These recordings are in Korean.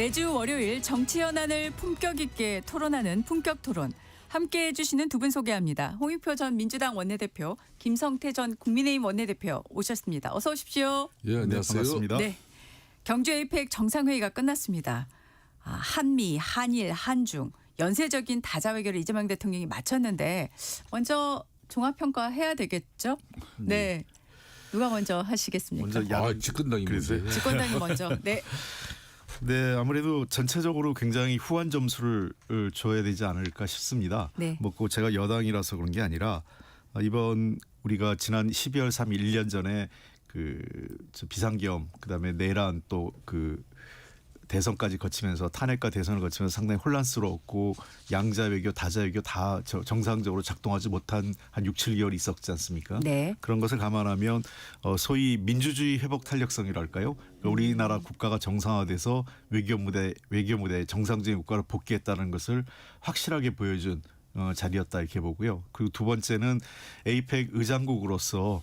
매주 월요일 정치 현안을 품격 있게 토론하는 품격 토론. 함께해 주시는 두 분 소개합니다. 홍익표 전 민주당 원내대표, 김성태 전 국민의힘 원내대표 오셨습니다. 어서 오십시오. 예, 안녕하세요. 반갑습니다. 네. 경주 에이펙 정상회의가 끝났습니다. 한미, 한일, 한중 연쇄적인 다자 외교를 이재명 대통령이 마쳤는데 먼저 종합평가 해야 되겠죠? 네. 누가 먼저 하시겠습니까? 먼저 집권당입니다. 집권당이 먼저. 네. 네, 아무래도 전체적으로 굉장히 후한 점수를 줘야 되지 않을까 싶습니다. 네. 뭐 제가 여당이라서 그런 게 아니라 이번 우리가 지난 12월 3일 1년 전에 저 비상계엄 그다음에 내란 또 대선까지 거치면서 탄핵과 대선을 거치면서 상당히 혼란스러웠고 양자 외교, 다자 외교 다 정상적으로 작동하지 못한 한 6, 7개월이 있었지 않습니까? 네. 그런 것을 감안하면 소위 민주주의 회복 탄력성이랄까요? 우리나라 국가가 정상화돼서 외교 무대 정상적인 국가로 복귀했다는 것을 확실하게 보여준 자리였다 이렇게 보고요. 그리고 두 번째는 에이펙 의장국으로서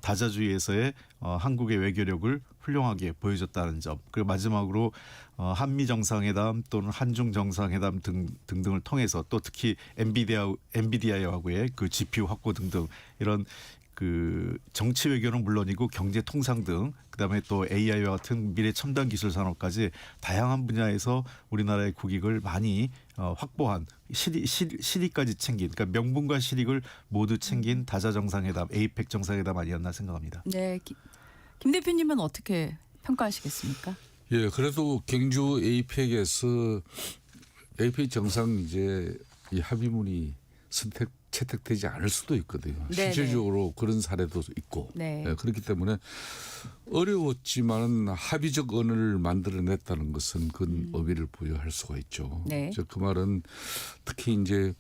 다자주의에서의 한국의 외교력을 훌륭하게 보여줬다는 점. 그리고 마지막으로 한미 정상회담 또는 한중 정상회담 등등을 통해서 또 특히 엔비디아하고의 GPU 확보 등등 이런 정치 외교는 물론이고 경제 통상 등 그다음에 또 AI와 같은 미래 첨단 기술 산업까지 다양한 분야에서 우리나라의 국익을 많이 확보한 실익까지 챙긴 그러니까 명분과 실익을 모두 챙긴 다자 정상회담 에이펙 정상회담 아니었나 생각합니다. 네. 김 대표님은 어떻게 평가하시겠습니까? 예, 그래도 경주 에이펙에서 에이펙 정상 이제 이 합의문이 채택되지 않을 수도 있거든요. 네네. 실질적으로 그런 사례도 있고. 네. 예, 그렇기 때문에 어려웠지만 합의적 언어를 만들어냈다는 것은 그 의미를 부여할 수가 있죠. 네. 그 말은 특히 이제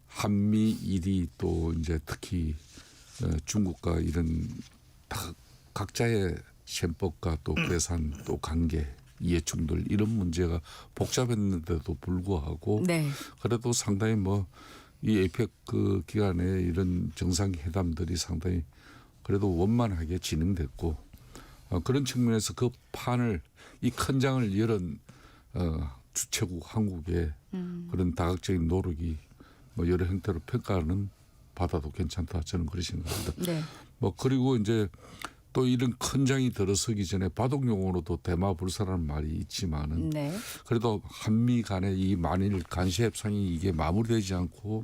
한미일이 또 이제 특히 중국과 이런 각자의 셈법과 또 계산 또 관계 이해충돌 이런 문제가 복잡했는데도 불구하고 네. 그래도 상당히 이 에이펙 기간에 이런 정상회담들이 상당히 그래도 원만하게 진행됐고 그런 측면에서 그 판을 이 큰 장을 열은 주체국 한국의 그런 다각적인 노력이 여러 형태로 평가는 받아도 괜찮다 저는 그렇게 생각합니다. 네. 그리고 이제 또 이런 큰 장이 들어서기 전에 바둑용어로도 대마불사라는 말이 있지만은 네. 그래도 한미 간의 이 만일 간시 협상이 이게 마무리되지 않고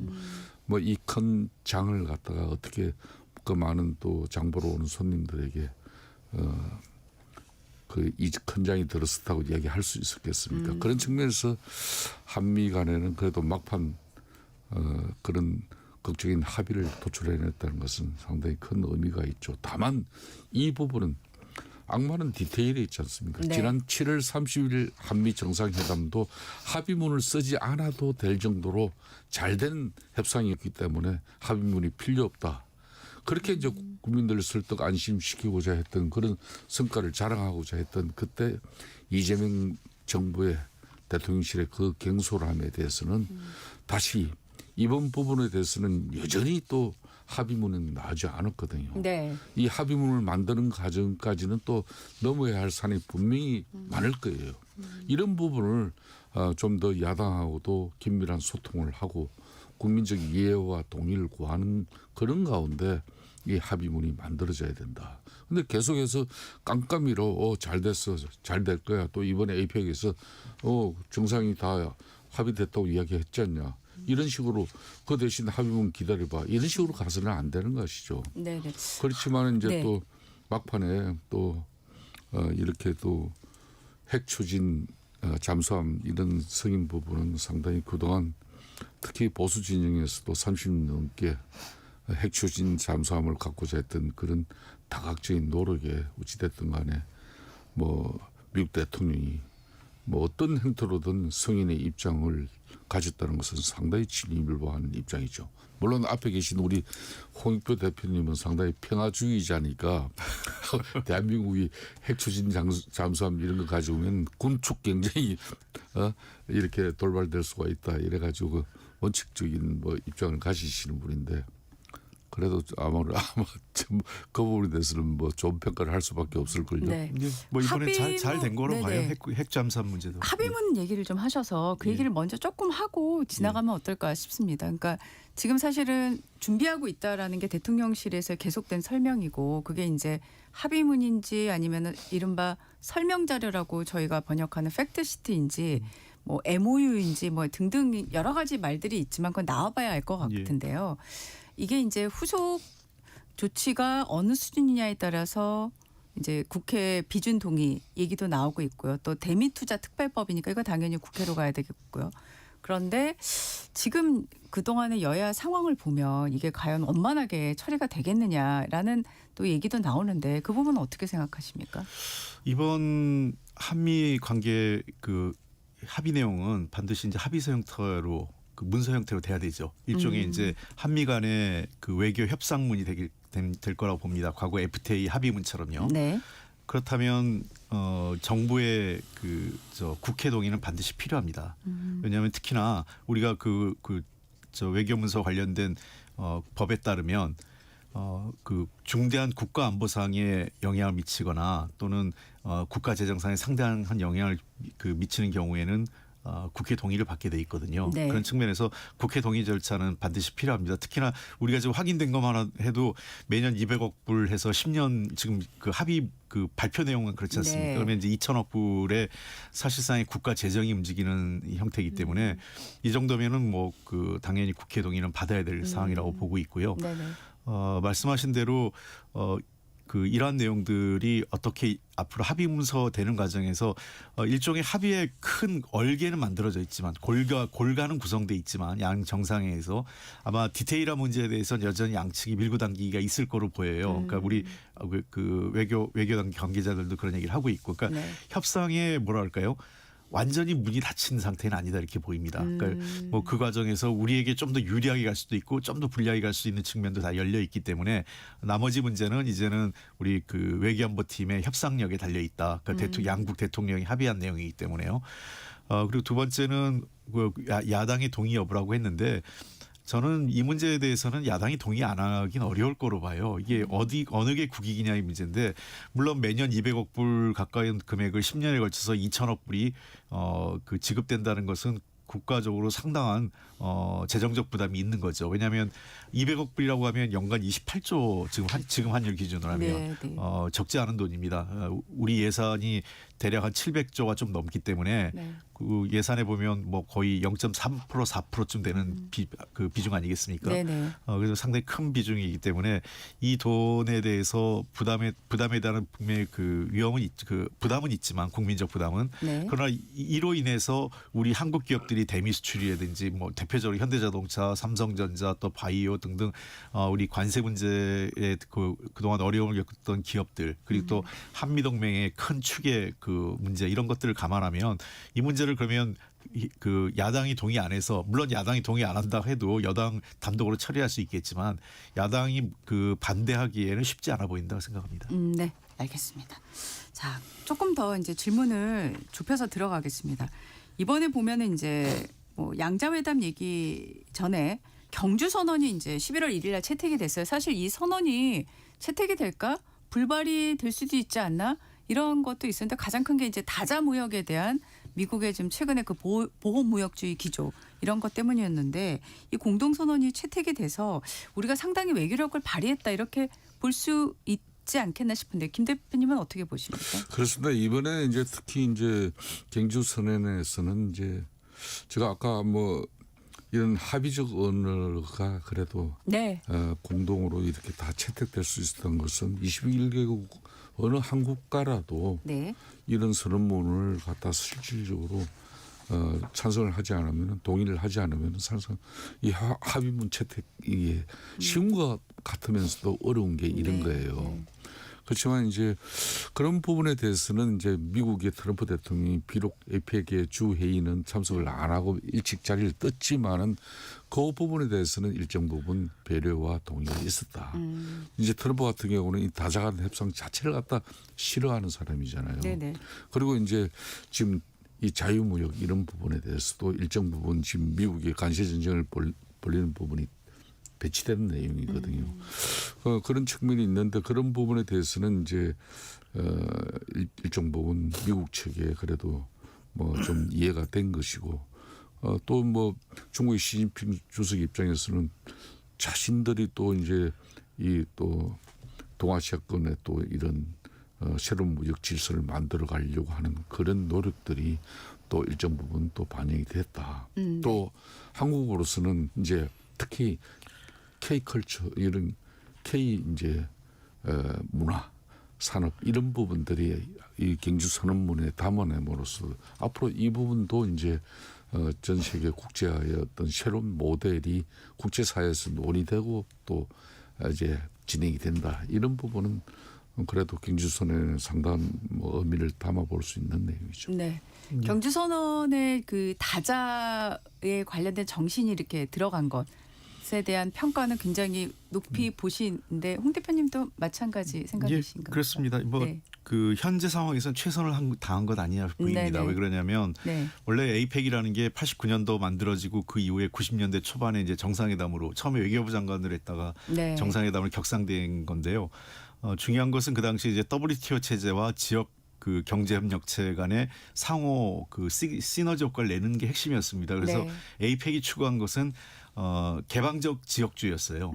이 큰 장을 갖다가 어떻게 그 많은 또 장보러 오는 손님들에게 이 큰 장이 들어섰다고 이야기할 수 있었겠습니까? 그런 측면에서 한미 간에는 그래도 막판 그런 극적인 합의를 도출해냈다는 것은 상당히 큰 의미가 있죠. 다만 이 부분은 악마는 디테일에 있지 않습니까? 네. 지난 7월 30일 한미 정상회담도 합의문을 쓰지 않아도 될 정도로 잘된 협상이었기 때문에 합의문이 필요 없다. 그렇게 이제 국민들을 설득 안심시키고자 했던 그런 성과를 자랑하고자 했던 그때 이재명 정부의 대통령실의 그 경솔함에 대해서는 다시 이번 부분에 대해서는 여전히 또 합의문은 나오지 않았거든요. 네. 이 합의문을 만드는 과정까지는 또 넘어야 할 산이 분명히 많을 거예요. 이런 부분을 좀 더 야당하고도 긴밀한 소통을 하고 국민적 이해와 동의를 구하는 그런 가운데 이 합의문이 만들어져야 된다. 그런데 계속해서 깜깜이로 잘 됐어. 잘 될 거야. 또 이번에 에이펙에서 정상이 다 합의됐다고 이야기했지 않냐. 이런 식으로 그 대신 합의문 기다려봐. 이런 식으로 가서는 안 되는 것이죠. 네네. 그렇지만 이제 네. 또 막판에 또 이렇게 또 핵 추진 잠수함 이런 승인 부분은 상당히 그동안 특히 보수 진영에서도 30년 넘게 핵 추진 잠수함을 갖고자 했던 그런 다각적인 노력에 어찌됐든 간에 미국 대통령이 어떤 형태로든 승인의 입장을 가졌다는 것은 상당히 진위불보하는 입장이죠. 물론 앞에 계신 우리 홍익표 대표님은 상당히 평화주의자니까 대한민국이 핵추진 잠수함 이런 거 가져오면 군축 경쟁이 이렇게 돌발될 수가 있다. 이래가지고 원칙적인 입장을 가지시는 분인데 그래도 아마 그 부분에 대해서는 뭐 좋은 평가를 할 수밖에 없을 걸요. 네. 이제 뭐 이번에 잘 된 거로 네네. 봐요. 핵 잠수함 문제도. 합의문 얘기를 좀 하셔서 그 예. 얘기를 먼저 조금 하고 지나가면 어떨까 싶습니다. 그러니까 지금 사실은 준비하고 있다라는 게 대통령실에서 계속된 설명이고 그게 이제 합의문인지 아니면 이른바 설명 자료라고 저희가 번역하는 팩트시트인지 뭐 MOU인지 뭐 등등 여러 가지 말들이 있지만 그건 나와봐야 알 것 예. 같은데요. 이게 이제 후속 조치가 어느 수준이냐에 따라서 이제 국회 비준 동의 얘기도 나오고 있고요. 또 대미투자 특별법이니까 이거 당연히 국회로 가야 되겠고요. 그런데 지금 그동안의 여야 상황을 보면 이게 과연 원만하게 처리가 되겠느냐라는 또 얘기도 나오는데 그 부분은 어떻게 생각하십니까? 이번 한미 관계 그 합의 내용은 반드시 이제 합의서 형태로 그 문서 형태로 돼야 되죠. 일종의 이제 한미 간의 그 외교 협상문이 될 거라고 봅니다. 과거 FTA 합의문처럼요. 네. 그렇다면 정부의 국회 동의는 반드시 필요합니다. 왜냐하면 특히나 우리가 저 외교 문서 관련된 법에 따르면 그 중대한 국가 안보상에 영향을 미치거나 또는 국가 재정상에 상당한 영향을 미치는 경우에는 국회 동의를 받게 돼 있거든요. 네. 그런 측면에서 국회 동의 절차는 반드시 필요합니다. 특히나 우리가 지금 확인된 것만 해도 매년 200억 불 해서 10년 지금 그 합의 그 발표 내용은 그렇지 않습니까? 네. 그러면 이제 2천억 불의 사실상의 국가 재정이 움직이는 형태이기 때문에 이 정도면은 뭐 당연히 국회 동의는 받아야 될 사항이라고 보고 있고요. 네네. 말씀하신 대로 이러한 내용들이 어떻게 앞으로 합의 문서 되는 과정에서 일종의 합의의 큰 얼개는 만들어져 있지만 골가는 구성돼 있지만 양 정상회에서 아마 디테일한 문제에 대해서는 여전히 양측이 밀고 당기기가 있을 거로 보여요. 그러니까 우리 외교 관계자들도 그런 얘기를 하고 있고, 그러니까 네. 협상에 뭐랄까요? 완전히 문이 닫힌 상태는 아니다 이렇게 보입니다. 그러니까 뭐 그 과정에서 우리에게 좀 더 유리하게 갈 수도 있고 좀 더 불리하게 갈 수 있는 측면도 다 열려 있기 때문에 나머지 문제는 이제는 우리 외교안보팀의 협상력에 달려 있다. 그러니까 양국 대통령이 합의한 내용이기 때문에요. 그리고 두 번째는 야당의 동의 여부라고 했는데 저는 이 문제에 대해서는 야당이 동의 안 하긴 어려울 거로 봐요. 이게 어느 게 국익이냐의 문제인데 물론 매년 200억 불 가까이 금액을 10년에 걸쳐서 2천억 불이 지급된다는 것은 국가적으로 상당한 재정적 부담이 있는 거죠. 왜냐하면 200억 불이라고 하면 연간 28조 지금 환율 기준으로 하면 네, 네. 적지 않은 돈입니다. 우리 예산이 대략 한 700조가 좀 넘기 때문에 네. 그 예산에 보면 뭐 거의 0.3% 4%쯤 되는 비중 아니겠습니까? 네네. 그래서 상당히 큰 비중이기 때문에 이 돈에 대해서 부담에 대한 분명히 위험은 부담은 있지만 국민적 부담은 네. 그러나 이로 인해서 우리 한국 기업들이 대미 수출이라든지 뭐 대표적으로 현대자동차, 삼성전자 또 바이오 등등 우리 관세 문제에 그동안 어려움을 겪었던 기업들 그리고 또 한미동맹의 큰 축의 문제 이런 것들을 감안하면 이 문제를 그러면 야당이 동의 안 해서 물론 야당이 동의 안 한다 해도 여당 단독으로 처리할 수 있겠지만 야당이 반대하기에는 쉽지 않아 보인다고 생각합니다. 네, 알겠습니다. 자, 조금 더 이제 질문을 좁혀서 들어가겠습니다. 이번에 보면은 이제 뭐 양자회담 얘기 전에 경주 선언이 이제 11월 1일 날 채택이 됐어요. 사실 이 선언이 채택이 될까? 불발이 될 수도 있지 않나? 이런 것도 있었는데 가장 큰 게 이제 다자 무역에 대한 미국의 지금 최근에 보호 무역주의 기조 이런 것 때문이었는데 이 공동 선언이 채택이 돼서 우리가 상당히 외교력을 발휘했다 이렇게 볼 수 있지 않겠나 싶은데 김 대표님은 어떻게 보십니까? 그렇습니다. 이번에 이제 특히 이제 경주 선언에서는 이제 제가 아까 뭐 이런 합의적 언어가 그래도 네. 공동으로 이렇게 다 채택될 수 있었던 것은 21개국 어느 한 국가라도 네. 이런 선언문을 갖다 실질적으로 찬성을 하지 않으면 동의를 하지 않으면 사실상 이 합의문 채택이 쉬운 것 같으면서도 어려운 게 이런 네. 거예요. 네. 그렇지만 이제 그런 부분에 대해서는 이제 미국의 트럼프 대통령이 비록 APEC의 주 회의는 참석을 안 하고 일찍 자리를 떴지만은 그 부분에 대해서는 일정 부분 배려와 동의가 있었다. 이제 트럼프 같은 경우는 이 다자간 협상 자체를 갖다 싫어하는 사람이잖아요. 네네. 그리고 이제 지금 이 자유무역 이런 부분에 대해서도 일정 부분 지금 미국의 관세 전쟁을 벌리는 부분이 배치된 내용이거든요. 그런 측면이 있는데 그런 부분에 대해서는 이제 일정 부분 미국 측에 그래도 뭐 좀 이해가 된 것이고 또 뭐 중국의 시진핑 주석 입장에서는 자신들이 또 이제 이 또 동아시아권에 또 이런 새로운 무역 질서를 만들어 가려고 하는 그런 노력들이 또 일정 부분 또 반영이 됐다. 또 한국으로서는 이제 특히 K컬처 이런 K 이제 문화 산업 이런 부분들이 이 경주 선언문에 담아냄으로써 앞으로 이 부분도 이제 전 세계 국제화의 어떤 새로운 모델이 국제사회에서 논의되고 또 이제 진행이 된다. 이런 부분은 그래도 경주선언에 상당한 뭐 의미를 담아볼 수 있는 내용이죠. 네. 경주선언의 그 다자에 관련된 정신이 이렇게 들어간 것에 대한 평가는 굉장히 높이 보시는데 홍 대표님도 마찬가지 생각이신가요? 그렇습니다. 뭐 네. 그 현재 상황에서는 최선을 당한 것 아니냐 보입니다. 네네. 왜 그러냐면 네. 원래 에이펙이라는 게 89년도 만들어지고 그 이후에 90년대 초반에 이제 정상회담으로 처음에 외교부 장관을 했다가 네. 정상회담을 격상된 건데요. 중요한 것은 그 당시 이제 WTO 체제와 지역 그 경제협력체 간의 상호 그 시너지 효과를 내는 게 핵심이었습니다. 그래서 네. 에이펙이 추구한 것은 개방적 지역주의였어요.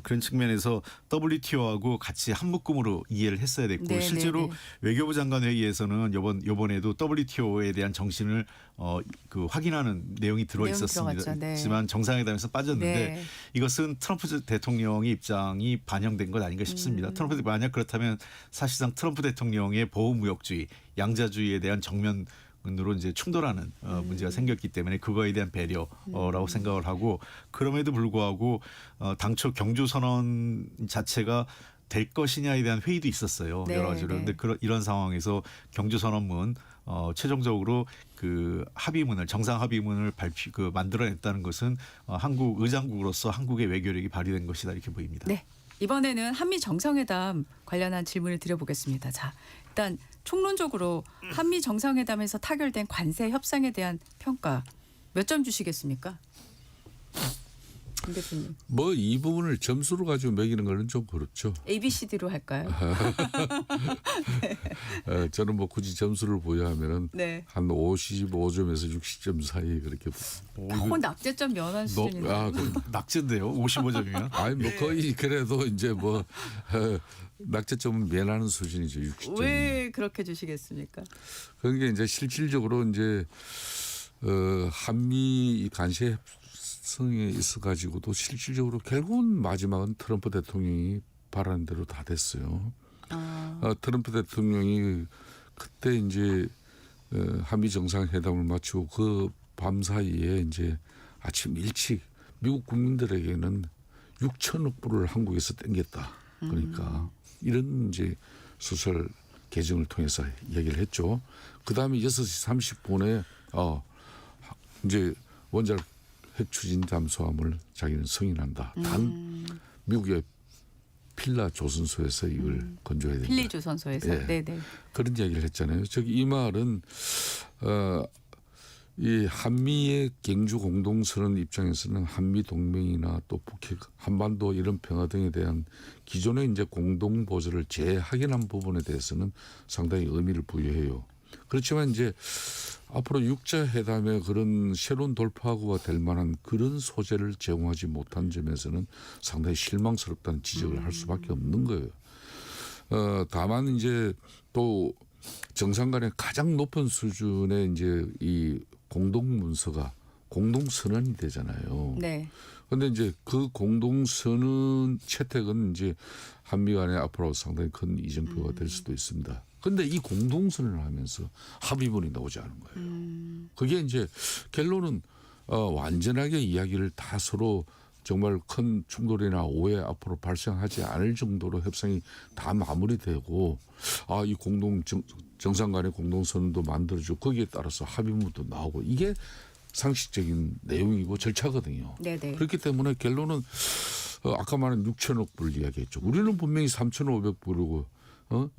그런 측면에서 WTO하고 같이 한 묶음으로 이해를 했어야 됐고 네, 실제로 네, 네. 외교부 장관 회의에서는 요번에도 WTO에 대한 정신을 그 확인하는 내용이 들어 내용이 있었습니다. 들어갔죠. 네. 하지만 정상회담에서 빠졌는데 네. 이것은 트럼프 대통령의 입장이 반영된 것 아닌가 싶습니다. 트럼프 만약 그렇다면 사실상 트럼프 대통령의 보호무역주의, 양자주의에 대한 정면 으로 이제 충돌하는 문제가 생겼기 때문에 그거에 대한 배려라고 생각을 하고 그럼에도 불구하고 당초 경주 선언 자체가 될 것이냐에 대한 회의도 있었어요. 네, 여러 가지로. 네. 그런데 이런 상황에서 경주 선언문 최종적으로 그 합의문을 정상 합의문을 만들어냈다는 것은 한국 의장국으로서 한국의 외교력이 발휘된 것이다 이렇게 보입니다. 네. 이번에는 한미 정상회담 관련한 질문을 드려보겠습니다. 자, 일단 총론적으로 한미 정상회담에서 타결된 관세 협상에 대한 평가 몇 점 주시겠습니까? 김 대표님. 뭐 이 부분을 점수로 가지고 매기는 거는 좀 그렇죠. ABCD로 할까요? 저는 뭐 굳이 점수를 보여하면은 네. 한 55점에서 60점 사이 그렇게. 더 낙제점 면한 수준인데. 낙제인데요. 55점이면. 아니 뭐 거의 그래도 이제 뭐 낙제점은 면하는 수준이죠. 60점. 왜 그렇게 주시겠습니까? 그게 이제 실질적으로 이제 한미 관세 협상에 있어 가지고도 실질적으로 결국은 마지막은 트럼프 대통령이 바라는 대로 다 됐어요. 트럼프 대통령이 그때 이제 한미 정상회담을 마치고 그 밤 사이에 이제 아침 일찍 미국 국민들에게는 6천억 불을 한국에서 땡겼다. 그러니까 이런 이제 소설 계정을 통해서 얘기를 했죠. 그 다음에 6시 30분에 이제 원자력 핵 추진 잠수함을 자기는 승인한다. 단 미국의 필라 조선소에서 이걸 건조해야 된다. 필리 조선소에서. 예. 네네. 그런 이야기를 했잖아요. 즉 이 말은 이 한미의 경주 공동선언 입장에서는 한미 동맹이나 또 북핵, 한반도 이런 평화 등에 대한 기존의 이제 공동 보조를 재확인한 부분에 대해서는 상당히 의미를 부여해요. 그렇지만 이제 앞으로 육자 회담에 그런 새로운 돌파구가 될 만한 그런 소재를 제공하지 못한 점에서는 상당히 실망스럽다는 지적을 할 수밖에 없는 거예요. 다만 이제 또 정상 간의 가장 높은 수준의 이제 이 공동 문서가 공동 선언이 되잖아요. 네. 그런데 이제 그 공동 선언 채택은 이제 한미 간에 앞으로 상당히 큰 이정표가 될 수도 있습니다. 그런데 이 공동 선언을 하면서 합의문이 나오지 않은 거예요. 그게 이제 결론은 완전하게 이야기를 다 서로 정말 큰 충돌이나 오해 앞으로 발생하지 않을 정도로 협상이 다 마무리되고 이 공동 정상 간의 공동선언도 만들어지고 거기에 따라서 합의문도 나오고 이게 상식적인 내용이고 절차거든요. 네네. 그렇기 때문에 결론은 아까 말한 6천억 불 이야기했죠. 우리는 분명히 3,500불이고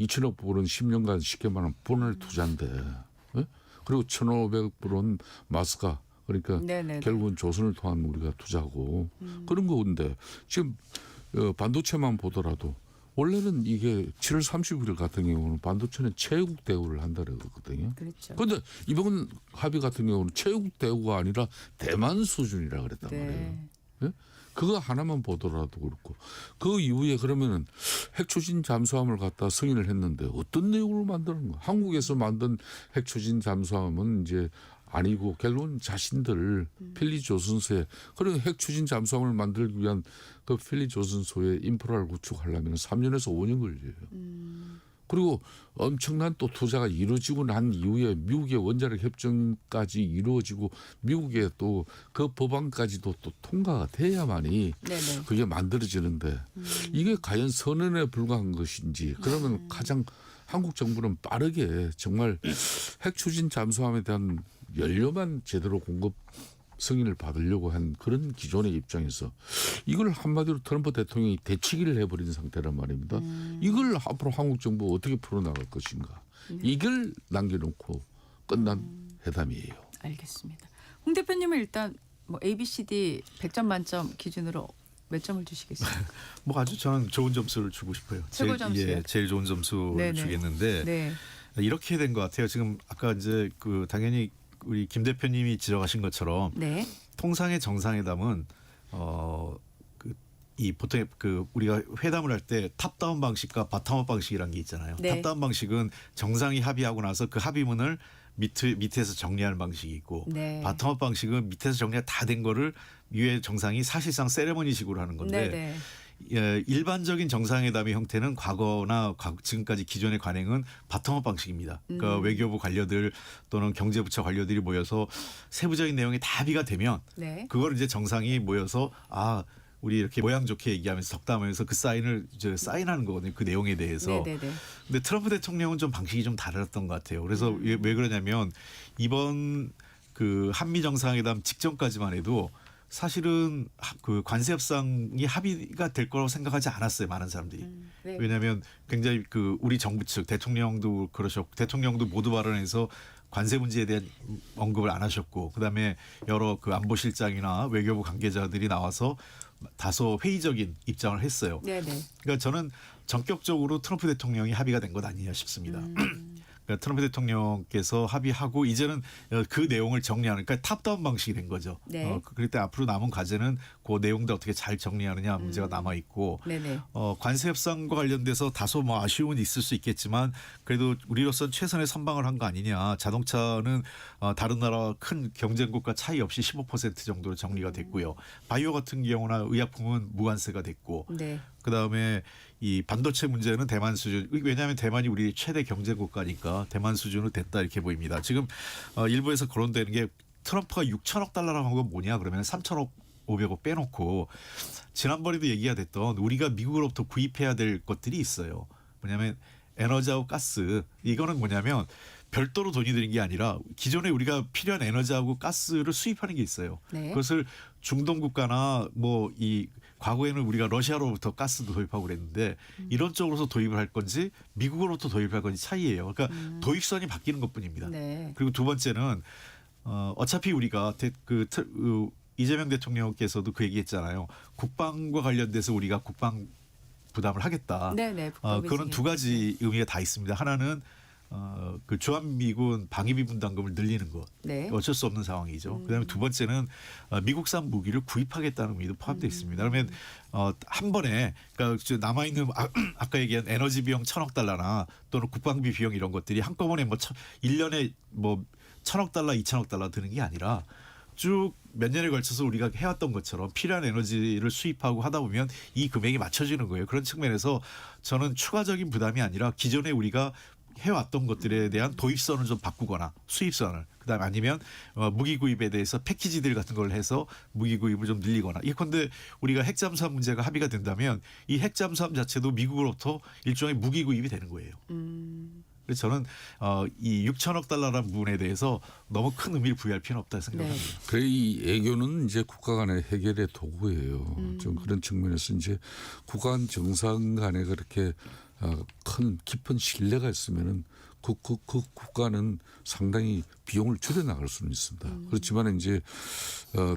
2천억 불은 10년간 쉽게 말하면 분할 투자인데 그리고 1,500불은 마스가 그러니까 네네네. 결국은 조선을 통한 우리가 투자고 그런 건데 지금 반도체만 보더라도 원래는 이게 7월 30일 같은 경우는 반도체는 최애국 대우를 한다 그러거든요. 그렇죠. 그런데 이번 합의 같은 경우는 최애국 대우가 아니라 대만 수준이라 그랬단 네. 말이에요. 예? 그거 하나만 보더라도 그렇고 그 이후에 그러면은 핵추진 잠수함을 갖다 승인을 했는데 어떤 내용으로 만드는 거야? 한국에서 만든 핵추진 잠수함은 이제 아니고 결국은 자신들 필리 조선소에 그런 핵추진 잠수함을 만들기 위한 그 필리 조선소의 인프라를 구축하려면 3년에서 5년 걸려요. 그리고 엄청난 또 투자가 이루어지고 난 이후에 미국의 원자력 협정까지 이루어지고 미국의 또 그 법안까지도 또 통과가 돼야만이 네네. 그게 만들어지는데 이게 과연 선언에 불과한 것인지 그러면 가장 한국 정부는 빠르게 정말 핵 추진 잠수함에 대한 연료만 제대로 공급 승인을 받으려고 한 그런 기존의 입장에서 이걸 한마디로 트럼프 대통령이 대치기를 해버린 상태란 말입니다. 이걸 앞으로 한국 정부 어떻게 풀어나갈 것인가. 이걸 남겨놓고 끝난 회담이에요. 알겠습니다. 홍 대표님은 일단 뭐 ABCD 100점 만점 기준으로 몇 점을 주시겠어요? 뭐 아주 저는 좋은 점수를 주고 싶어요. 최고 점수요? 예, 제일 좋은 점수를 네네. 주겠는데 네. 이렇게 된 것 같아요. 지금 아까 이제 그 당연히 우리 김 대표님이 지적하신 것처럼 네. 통상의 정상회담은 이 보통 그 우리가 회담을 할 때 탑다운 방식과 바텀업 방식이라는 게 있잖아요. 네. 탑다운 방식은 정상이 합의하고 나서 그 합의문을 밑에서 정리하는 방식이 있고 네. 바텀업 방식은 밑에서 정리가 다 된 거를 위에 정상이 사실상 세레머니식으로 하는 건데 네네. 예, 일반적인 정상회담의 형태는 과거나 지금까지 기존의 관행은 바텀업 방식입니다. 그러니까 외교부 관료들 또는 경제부처 관료들이 모여서 세부적인 내용이 다 합의가 되면 네. 그걸 이제 정상이 모여서 우리 이렇게 모양 좋게 얘기하면서 덕담하면서 그 사인을 사인하는 거거든요. 그 내용에 대해서. 네네네. 근데 트럼프 대통령은 좀 방식이 좀 다르던 것 같아요. 그래서 왜 그러냐면 이번 그 한미 정상회담 직전까지만 해도 사실은 그 관세 협상이 합의가 될 거라고 생각하지 않았어요. 많은 사람들이. 네. 왜냐하면 굉장히 그 우리 정부 측 대통령도 그러셨고 대통령도 모두 발언해서 관세 문제에 대한 언급을 안 하셨고 그다음에 여러 그 안보실장이나 외교부 관계자들이 나와서 다소 회의적인 입장을 했어요. 네네. 그러니까 저는 전격적으로 트럼프 대통령이 합의가 된 것 아니냐 싶습니다. 그러니까 트럼프 대통령께서 합의하고 이제는 그 내용을 정리하는 그러니까 탑다운 방식이 된 거죠. 네. 그럴 때 앞으로 남은 과제는 그 내용도 어떻게 잘 정리하느냐 문제가 남아 있고 네네. 관세 협상과 관련돼서 다소 뭐 아쉬움은 있을 수 있겠지만 그래도 우리로서는 최선의 선방을 한 거 아니냐. 자동차는 다른 나라 큰 경쟁국과 차이 없이 15% 정도로 정리가 됐고요. 바이오 같은 경우나 의약품은 무관세가 됐고 네. 그다음에 이 반도체 문제는 대만 수준 왜냐하면 대만이 우리 최대 경제 국가니까 대만 수준으로 됐다 이렇게 보입니다. 지금 일부에서 거론되는 게 트럼프가 6천억 달러라고 한 건 뭐냐 그러면 3천억 500억 빼놓고 지난번에도 얘기가 됐던 우리가 미국으로부터 구입해야 될 것들이 있어요. 뭐냐면 에너지하고 가스 이거는 뭐냐면 별도로 돈이 드는 게 아니라 기존에 우리가 필요한 에너지하고 가스를 수입하는 게 있어요. 네. 그것을 중동 국가나 뭐 이 과거에는 우리가 러시아로부터 가스도 도입하고 그랬는데 이런 쪽으로서 도입을 할 건지 미국으로부터 도입할 건지 차이예요. 그러니까 도입선이 바뀌는 것뿐입니다. 네. 그리고 두 번째는 어차피 우리가 이재명 대통령께서도 그 얘기했잖아요. 국방과 관련돼서 우리가 국방 부담을 하겠다. 네네. 그런 두 가지 의미가 다 있습니다. 하나는 그 주한미군 방위비 분담금을 늘리는 것. 네. 어쩔 수 없는 상황이죠. 그다음에 두 번째는 미국산 무기를 구입하겠다는 의미도 포함되어 있습니다. 그러면 한 번에 그러니까 남아 있는 아까 얘기한 에너지 비용 1,000억 달러나 또는 국방비 비용 이런 것들이 한꺼번에 뭐 1년에 뭐 1,000억 달러, 2,000억 달러 드는 게 아니라 쭉 몇 년에 걸쳐서 우리가 해왔던 것처럼 필요한 에너지를 수입하고 하다 보면 이 금액이 맞춰지는 거예요. 그런 측면에서 저는 추가적인 부담이 아니라 기존에 우리가 해왔던 것들에 대한 도입선을 좀 바꾸거나 수입선을 그다음에 아니면 무기 구입에 대해서 패키지들 같은 걸 해서 무기 구입을 좀 늘리거나 예컨대 우리가 핵잠수함 문제가 합의가 된다면 이 핵잠수함 자체도 미국으로부터 일종의 무기 구입이 되는 거예요. 그래서 저는 이 6천억 달러라는 부분에 대해서 너무 큰 의미를 부여할 필요는 없다 생각합니다. 네. 그래 이 애교는 이제 국가 간의 해결의 도구예요. 좀 그런 측면에서 이제 국가 간 정상 간에 그렇게 큰 깊은 신뢰가 있으면은 그 국가는 상당히 비용을 줄여 나갈 수는 있습니다. 그렇지만 이제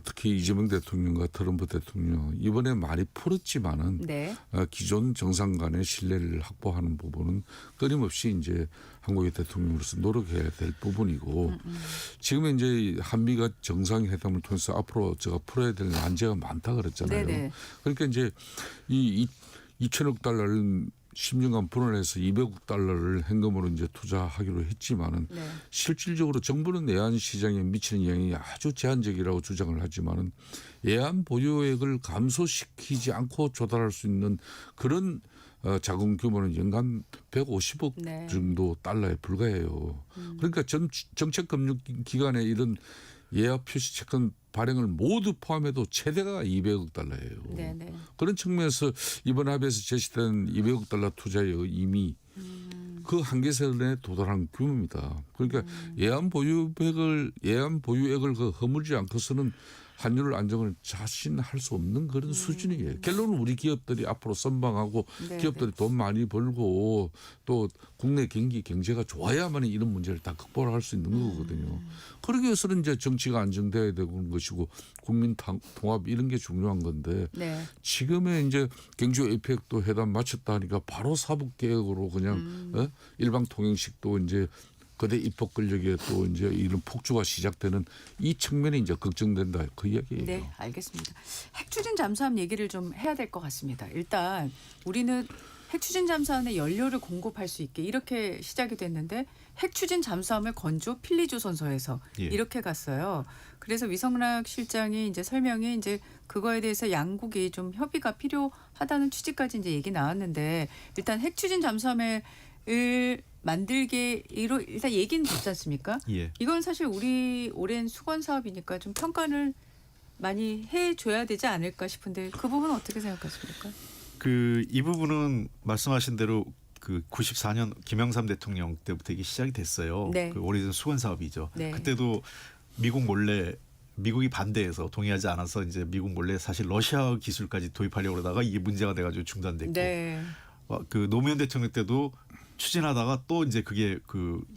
특히 이재명 대통령과 트럼프 대통령 이번에 많이 풀었지만은 네. 기존 정상 간의 신뢰를 확보하는 부분은 끊임없이 이제 한국의 대통령으로서 노력해야 될 부분이고 지금 이제 한미가 정상회담을 통해서 앞으로 제가 풀어야 될 난제가 많다 그랬잖아요. 네네. 그러니까 이제 이 2천억 달러를 10년간 분할해서 200억 달러를 현금으로 이제 투자하기로 했지만은 네. 실질적으로 정부는 내환 시장에 미치는 영향이 아주 제한적이라고 주장을 하지만은 예안 보유액을 감소시키지 않고 조달할 수 있는 그런 자금 규모는 연간 150억 네. 정도 달러에 불과해요. 그러니까 정책금융기관의 이런 예약 표시 채권 발행을 모두 포함해도 최대가 200억 달러예요. 네네. 그런 측면에서 이번 합의에서 제시된 200억 달러 투자에 이미 그 한계선에 도달한 규모입니다. 그러니까 예안 보유액을 그 허물지 않고서는 환율 안정을 자신할 수 없는 그런 수준이에요. 결론은 우리 기업들이 앞으로 선방하고 네, 기업들이 돈 많이 벌고 또 국내 경제가 좋아야만 이런 문제를 다 극복을 할 수 있는 거거든요. 그러기 위해서는 이제 정치가 안정돼야 되는 것이고 국민 통합 이런 게 중요한 건데 네. 지금의 이제 경주 에이펙도 회담 마쳤다 하니까 바로 사법 개혁으로 그냥 일방 통행식도 이제 거대 입법 권력에 또 이제 이런 폭주가 시작되는 이 측면이 이제 걱정된다 그 이야기예요. 네, 알겠습니다. 핵 추진 잠수함 얘기를 좀 해야 될 것 같습니다. 일단 우리는 핵 추진 잠수함에 연료를 공급할 수 있게 이렇게 시작이 됐는데 핵 추진 잠수함을 건조 필리조선소에서 예. 이렇게 갔어요. 그래서 위성락 실장이 이제 설명이 이제 그거에 대해서 양국이 좀 협의가 필요하다는 취지까지 이제 얘기 나왔는데 일단 핵 추진 잠수함을 만들기로 일단 얘기는 됐지 않습니까? 예. 이건 사실 우리 오랜 수건 사업이니까 좀 평가를 많이 해줘야 되지 않을까 싶은데 그 부분은 어떻게 생각하십니까? 이 부분은 말씀하신 대로 그 94년 김영삼 대통령 때부터 이게 시작이 됐어요. 네. 그 오래전 수건 사업이죠. 네. 그때도 미국이 반대해서 동의하지 않아서 이제 미국 몰래 사실 러시아 기술까지 도입하려고 그러다가 이게 문제가 돼가지고 중단됐고 네. 그 노무현 대통령 때도 추진하다가 또 이제 그게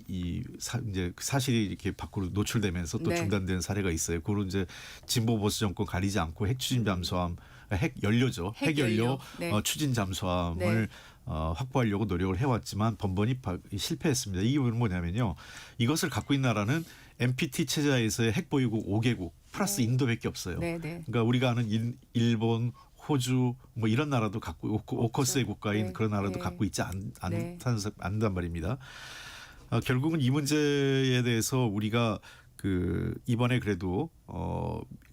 이제 사실이 이렇게 밖으로 노출되면서 또 네. 중단된 사례가 있어요. 그로 이제 진보 보수 정권 가리지 않고 핵 추진 잠수함, 핵 연료죠. 핵 연료 네. 추진 잠수함을 네. 확보하려고 노력을 해왔지만 번번이 실패했습니다. 이게 뭐냐면요. 이것을 갖고 있는 나라는 NPT 체제에서의 핵 보유국 5개국 플러스 인도밖에 없어요. 네, 네. 그러니까 우리가 아는 일본, 호주 뭐 이런 나라도 갖고 오커스의 국가인 네. 그런 나라도 네. 갖고 있지 네. 않단 말입니다. 결국은 이 문제에 대해서 우리가 이번에 그래도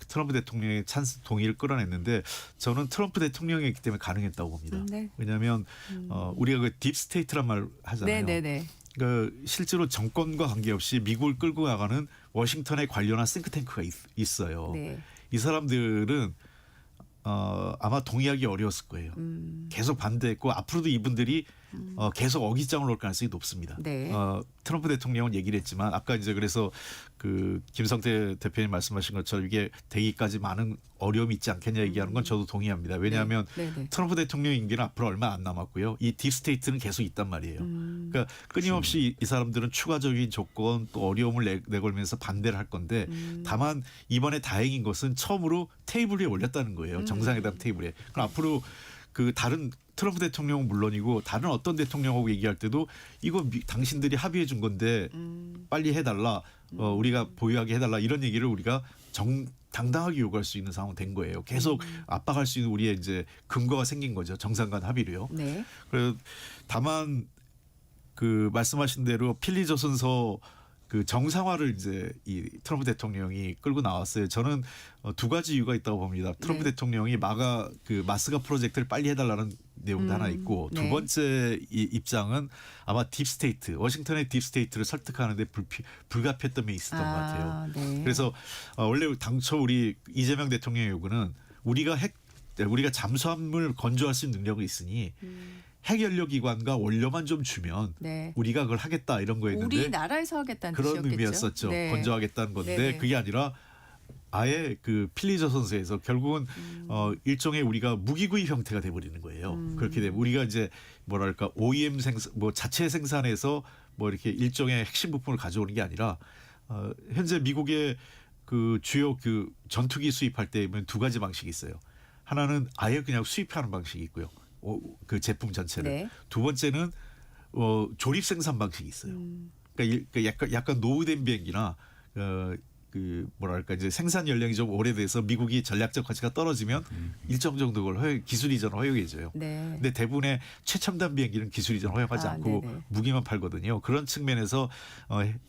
트럼프 대통령의 동의를 끌어냈는데 저는 트럼프 대통령이기 때문에 가능했다고 봅니다. 네. 왜냐하면 우리가 그 딥스테이트란 말 하잖아요. 네, 네, 네. 실제로 정권과 관계없이 미국을 끌고 나가는 워싱턴에 관련한 싱크탱크가 있어요. 네. 이 사람들은 아마 동의하기 어려웠을 거예요. 계속 반대했고 앞으로도 이분들이 계속 어깃장을 놓을 가능성이 높습니다. 네. 트럼프 대통령은 얘기를 했지만 아까 이제 그래서 김성태 대표님 말씀하신 것처럼 이게 되기까지 많은 어려움이 있지 않겠냐 얘기하는 건 저도 동의합니다. 왜냐하면 네, 네. 트럼프 대통령 임기는 앞으로 얼마 안 남았고요. 이 딥스테이트는 계속 있단 말이에요. 그러니까 끊임없이 이 사람들은 추가적인 조건 또 어려움을 내걸면서 반대를 할 건데 다만 이번에 다행인 것은 처음으로 테이블 위에 올렸다는 거예요. 정상회담 테이블에. 그럼 앞으로 다른 트럼프 대통령은 물론이고 다른 어떤 대통령하고 얘기할 때도 이거 당신들이 합의해 준 건데 빨리 해달라. 우리가 보유하게 해달라. 이런 얘기를 우리가 당당하게 요구할 수 있는 상황 된 거예요. 계속 압박할 수 있는 우리의 이제 근거가 생긴 거죠. 정상 간 합의로요. 네. 그래서 다만 말씀하신 대로 필리조선소 정상화를 이제 이 트럼프 대통령이 끌고 나왔어요. 저는 두 가지 이유가 있다고 봅니다. 트럼프 네. 대통령이 마스가 프로젝트를 빨리 해달라는 내용도 하나 있고 네. 두 번째 입장은 아마 딥스테이트, 워싱턴의 딥스테이트를 설득하는데 불가피했던 면이 있었던 것 같아요. 네. 그래서 원래 당초 우리 이재명 대통령의 요구는 우리가 잠수함을 건조할 수 있는 능력이 있으니 핵연료기관과 원료만 좀 주면 네. 우리가 그걸 하겠다 이런 거였는데 우리나라에서 하겠다는 그런 뜻이었겠죠. 의미였었죠. 네. 건조하겠다는 건데 네네. 그게 아니라 아예 필리조선소에서 결국은 일종의 우리가 무기구입 형태가 돼버리는 거예요. 그렇게 되면 우리가 이제 뭐랄까 OEM 자체 생산해서 뭐 이렇게 일종의 핵심 부품을 가져오는 게 아니라 현재 미국의 그 주요 그 전투기 수입할 때 보면 두 가지 방식이 있어요. 하나는 아예 그냥 수입하는 방식이 있고요. 그 제품 전체를. 네. 두 번째는 조립 생산 방식이 있어요. 그러니까 약간 노후된 비행기나 그 뭐랄까 이제 생산 연령이 좀 오래돼서 미국이 전략적 가치가 떨어지면 일정 정도 그걸 기술 이전 허용해줘요. 네. 근데 대부분의 최첨단 비행기는 기술 이전 허용하지 않고 네네. 무기만 팔거든요. 그런 측면에서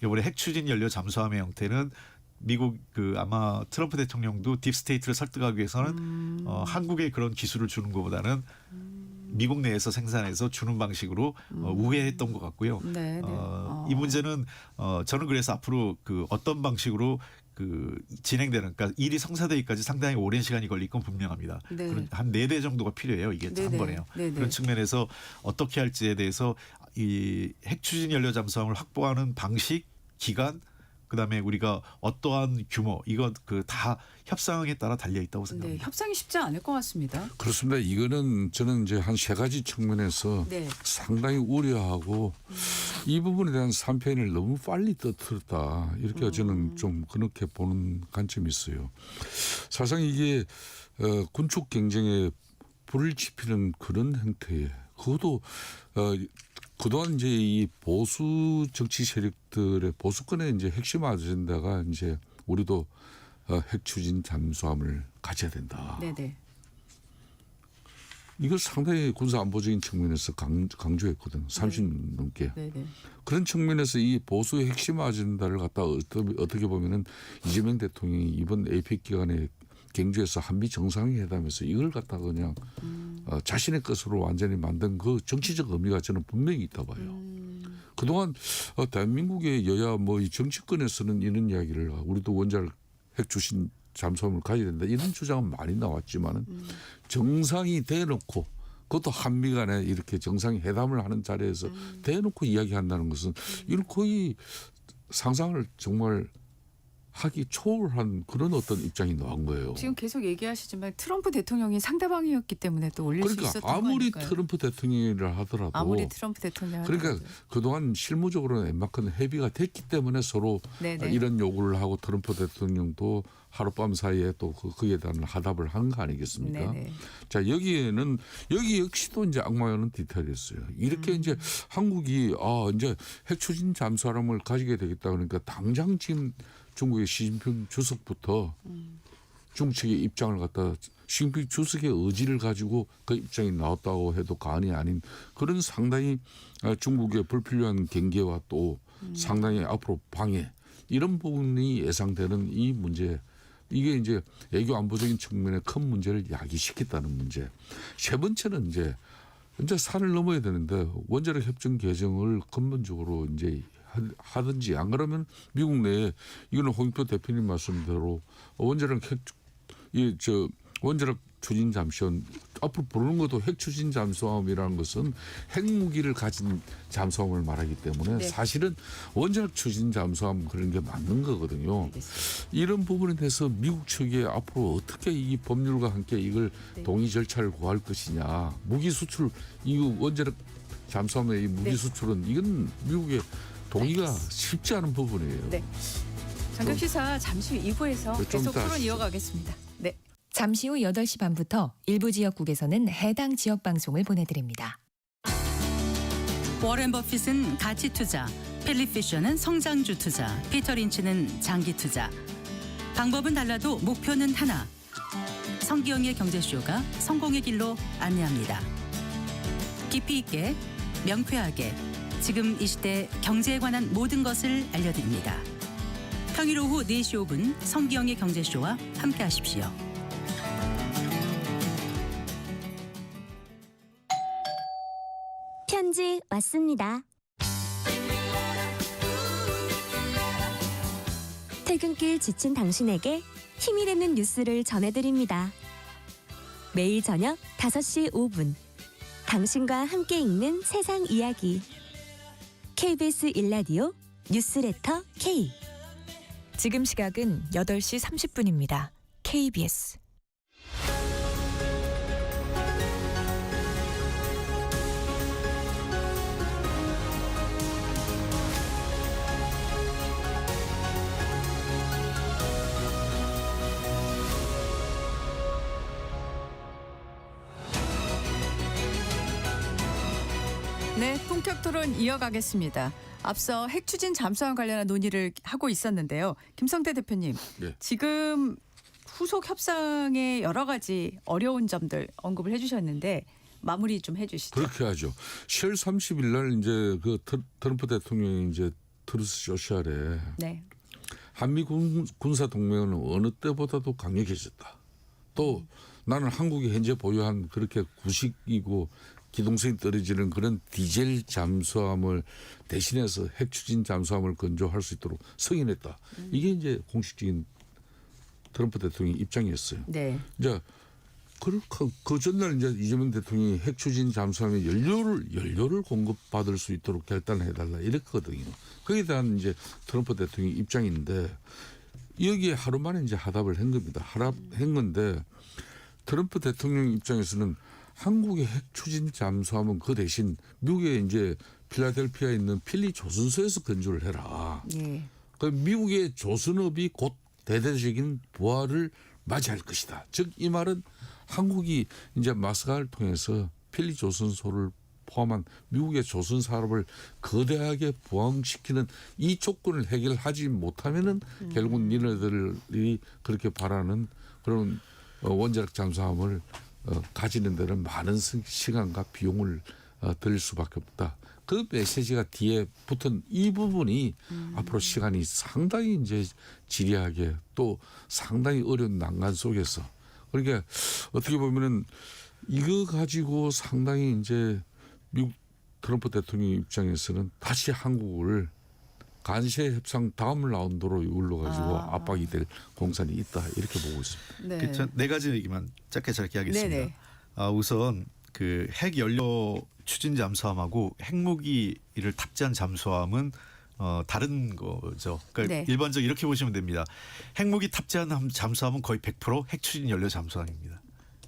이번에 핵 추진 연료 잠수함의 형태는 미국 그 아마 트럼프 대통령도 딥스테이트를 설득하기 위해서는 한국에 그런 기술을 주는 것보다는 미국 내에서 생산해서 주는 방식으로 우회했던 것 같고요. 네, 네. 이 문제는 저는 그래서 앞으로 그 어떤 방식으로 그 진행되는 그러니까 일이 성사되기까지 상당히 오랜 시간이 걸릴 건 분명합니다. 네. 그런 한 4대 정도가 필요해요. 이게 네네. 한 번에요. 네네. 그런 측면에서 어떻게 할지에 대해서 이 핵추진 연료 잠수함을 확보하는 방식, 기간, 그다음에 우리가 어떠한 규모 이거 그 다 협상에 따라 달려 있다고 네, 생각합니다. 협상이 쉽지 않을 것 같습니다. 그렇습니다. 이거는 저는 이제 한 3가지 측면에서 네. 상당히 우려하고 이 부분에 대한 3편을 너무 빨리 떠들었다. 이렇게 저는 좀 그렇게 보는 관점이 있어요. 사실상 이게 군축 경쟁에 불을 지피는 그런 형태의 그것도 그동안 이제 이 보수 정치 세력들의 보수권의 이제 핵심 아젠다가 이제 우리도 핵 추진 잠수함을 가져야 된다. 네네. 이걸 상당히 군사 안보적인 측면에서 강조했거든. 30년 넘게. 네네. 그런 측면에서 이 보수의 핵심 아젠다를 갖다 어떻게 보면은 이재명 대통령이 이번 에이펙 기간에 경주에서 한미 정상회담에서 이걸 갖다가 그냥 자신의 것으로 완전히 만든 그 정치적 의미가 저는 분명히 있다 봐요. 그동안 대한민국의 여야 뭐 이 정치권에서는 이런 이야기를 우리도 원자력 핵 추진 잠수함을 가져야 된다 이런 주장은 많이 나왔지만은 정상이 대놓고 그것도 한미 간에 이렇게 정상회담을 하는 자리에서 대놓고 이야기한다는 것은 이건 거의 상상을 정말 하기 초월한 그런 어떤 입장이 나온 거예요. 지금 계속 얘기하시지만 트럼프 대통령이 상대방이었기 때문에 또 올릴 수 그러니까 있었던 아무리 거니까요. 트럼프 대통령이라 하더라도 아무리 트럼프 대통령 그러니까 그동안 실무적으로는 웬만큼 협의가 됐기 때문에 서로 네네. 이런 요구를 하고 트럼프 대통령도 하룻밤 사이에 또 거기에 대한 하답을 한 거 아니겠습니까? 네네. 자 여기 역시도 이제 악마요는 디테일이었어요. 이렇게 이제 한국이 이제 핵 추진 잠수함을 가지게 되겠다 그러니까 당장 지금 중국의 시진핑 주석부터 중국 측의 입장을 갖다 시진핑 주석의 의지를 가지고 그 입장이 나왔다고 해도 과언이 아닌 그런 상당히 중국의 불필요한 경계와 또 상당히 앞으로 방해 이런 부분이 예상되는 이 문제 이게 이제 외교 안보적인 측면의 큰 문제를 야기시켰다는 문제. 세 번째는 이제 산을 넘어야 되는데 원자력 협정 개정을 근본적으로 이제 하든지 안 그러면 미국 내에 이거는 홍익표 대표님 말씀대로 원자력 원자력 추진 잠수함 앞으로 부르는 것도 핵 추진 잠수함이라는 것은 핵무기를 가진 잠수함을 말하기 때문에 네. 사실은 원자력 추진 잠수함 그런 게 맞는 거거든요. 알겠습니다. 이런 부분에 대해서 미국 측에 앞으로 어떻게 이 법률과 함께 이걸 네. 동의 절차를 구할 것이냐. 무기 수출 이거 원자력 잠수함의 이 무기 네. 수출은 이건 미국의 동의가 쉽지 않은 부분이에요. 네. 전격 시사 잠시 후 2부에서 좀 계속 이따 토론 하시죠. 이어가겠습니다. 네. 잠시 후 8시 반부터 일부 지역국에서는 해당 지역 방송을 보내드립니다. 워렌 버핏은 가치 투자, 필립 피셔는 성장주 투자, 피터 린치는 장기 투자. 방법은 달라도 목표는 하나. 성기영의 경제쇼가 성공의 길로 안내합니다. 깊이 있게, 명쾌하게, 지금 이 시대 경제에 관한 모든 것을 알려드립니다. 평일 오후 4시 5분 성기영의 경제쇼와 함께하십시오. 편지 왔습니다. 퇴근길 지친 당신에게 힘이 되는 뉴스를 전해드립니다. 매일 저녁 5시 5분 당신과 함께 읽는 세상 이야기 KBS 1라디오 뉴스레터 K 지금 시각은 8시 30분입니다. KBS 네, 본격 토론 이어가겠습니다. 앞서 핵 추진 잠수함 관련한 논의를 하고 있었는데요. 김성태 대표님, 네. 지금 후속 협상의 여러 가지 어려운 점들 언급을 해주셨는데 마무리 좀 해주시죠. 그렇게 하죠. 10월 30일 날 이제 그 트럼프 대통령이 이제 트루스 소셜에 네, 한미 군사 동맹은 어느 때보다도 강력해졌다. 또 나는 한국이 현재 보유한 그렇게 구식이고 기동성이 떨어지는 그런 디젤 잠수함을 대신해서 핵 추진 잠수함을 건조할 수 있도록 승인했다. 이게 이제 공식적인 트럼프 대통령의 입장이었어요. 네, 이제 그 전날 이제 이재명 대통령이 핵 추진 잠수함에 연료를 공급받을 수 있도록 결단해달라 이랬거든요. 거기에 대한 이제 트럼프 대통령의 입장인데 여기에 하루 만에 이제 하답을 한 겁니다. 한 건데 트럼프 대통령 입장에서는 한국의 핵 추진 잠수함은 그 대신 미국의 이제 필라델피아에 있는 필리 조선소에서 건조를 해라. 예, 그 미국의 조선업이 곧 대대적인 부활을 맞이할 것이다. 즉 이 말은 한국이 이제 마스가를 통해서 필리 조선소를 포함한 미국의 조선 산업을 거대하게 부흥시키는 이 조건을 해결하지 못하면은 결국 니네들이 그렇게 바라는 그런 원자력 잠수함을 가지는 데는 많은 시간과 비용을 들일 수밖에 없다. 그 메시지가 뒤에 붙은 이 부분이 앞으로 시간이 상당히 이제 지리하게 또 상당히 어려운 난간 속에서 그러니까 어떻게 보면은 이거 가지고 상당히 이제 미국 트럼프 대통령 입장에서는 다시 한국을 간세 협상 다음 라운드로 올라가지고 압박이 될 공산이 있다 이렇게 보고 있습니다. 네, 전 네 가지 얘기만 짧게 하겠습니다. 네네. 우선 그 핵 연료 추진 잠수함하고 핵무기를 탑재한 잠수함은 다른 거죠. 그러니까 네. 일반적으로 이렇게 보시면 됩니다. 핵무기 탑재한 잠수함은 거의 100% 핵 추진 연료 잠수함입니다.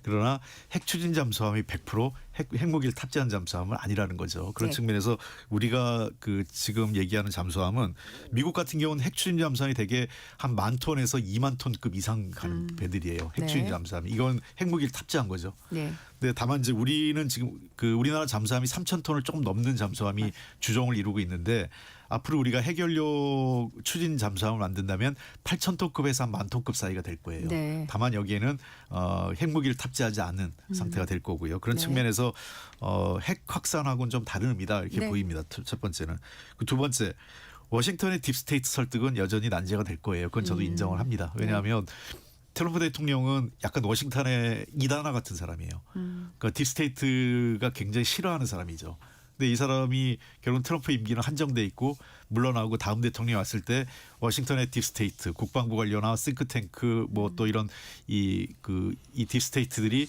그러나 핵 추진 잠수함이 100% 핵무기를 탑재한 잠수함은 아니라는 거죠. 그런 네. 측면에서 우리가 그 지금 얘기하는 잠수함은 미국 같은 경우는 핵 추진 잠수함이 대개 한 10,000톤에서 2만 톤급 이상 가는 배들이에요. 핵 추진 네. 잠수함. 이건 핵무기를 탑재한 거죠. 네, 근데 다만 이제 우리는 지금 그 우리나라 잠수함이 3,000톤을 조금 넘는 잠수함이 주종을 이루고 있는데 앞으로 우리가 핵연료 추진 잠수함을 만든다면 8,000톤급에서 한 10,000톤급 사이가 될 거예요. 네. 다만 여기에는 핵무기를 탑재하지 않은 상태가 될 거고요. 그런 네. 측면에서 핵 확산하고는 좀 다른 의미다 이렇게 네. 보입니다. 첫 번째는. 그 두 번째 워싱턴의 딥스테이트 설득은 여전히 난제가 될 거예요. 그건 저도 인정을 합니다. 왜냐하면 트럼프 대통령은 약간 워싱턴의 이단아 같은 사람이에요. 그러니까 딥스테이트가 굉장히 싫어하는 사람이죠. 근데 이 사람이 결국 트럼프 임기는 한정돼 있고 물러나고 다음 대통령이 왔을 때 워싱턴의 딥스테이트, 국방부 관료나 싱크탱크 뭐 또 이런 이 딥스테이트들이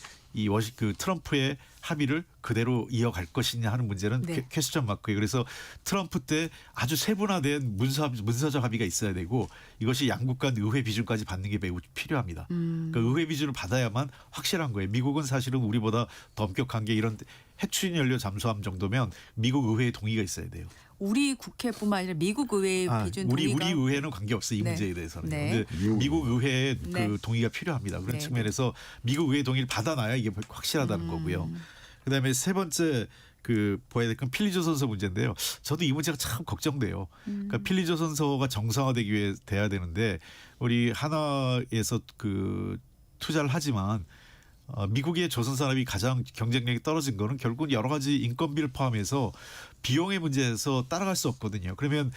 그 트럼프의 합의를 그대로 이어갈 것이냐 하는 문제는 네. 퀘스천 마크예요. 그래서 트럼프 때 아주 세분화된 문서적 합의가 있어야 되고 이것이 양국 간 의회 비준까지 받는 게 매우 필요합니다. 그러니까 의회 비준을 받아야만 확실한 거예요. 미국은 사실은 우리보다 더 엄격한 게 이런 핵 추진 연료 잠수함 정도면 미국 의회의 동의가 있어야 돼요. 우리 국회뿐만 아니라 미국 의회 비준 우리 동의가 의회는 관계없어요. 이 네. 문제에 대해서는. 네. 근데 미국 의회의 그 네. 동의가 필요합니다. 그런 네. 측면에서 미국 의회 동의를 받아놔야 이게 확실하다는 거고요. 그다음에 세 번째 봐야 될 건 필리조선소 문제인데요. 저도 이 문제가 참 걱정돼요. 그러니까 필리조선소가 정상화되기 위해 돼야 되는데 우리 하나에서 투자를 하지만 미국의 조선 산업이 가장 경쟁력이 떨어진 거는 결국은 여러 가지 인건비를 포함해서 비용의 문제에서 따라갈 수 없거든요. 그러면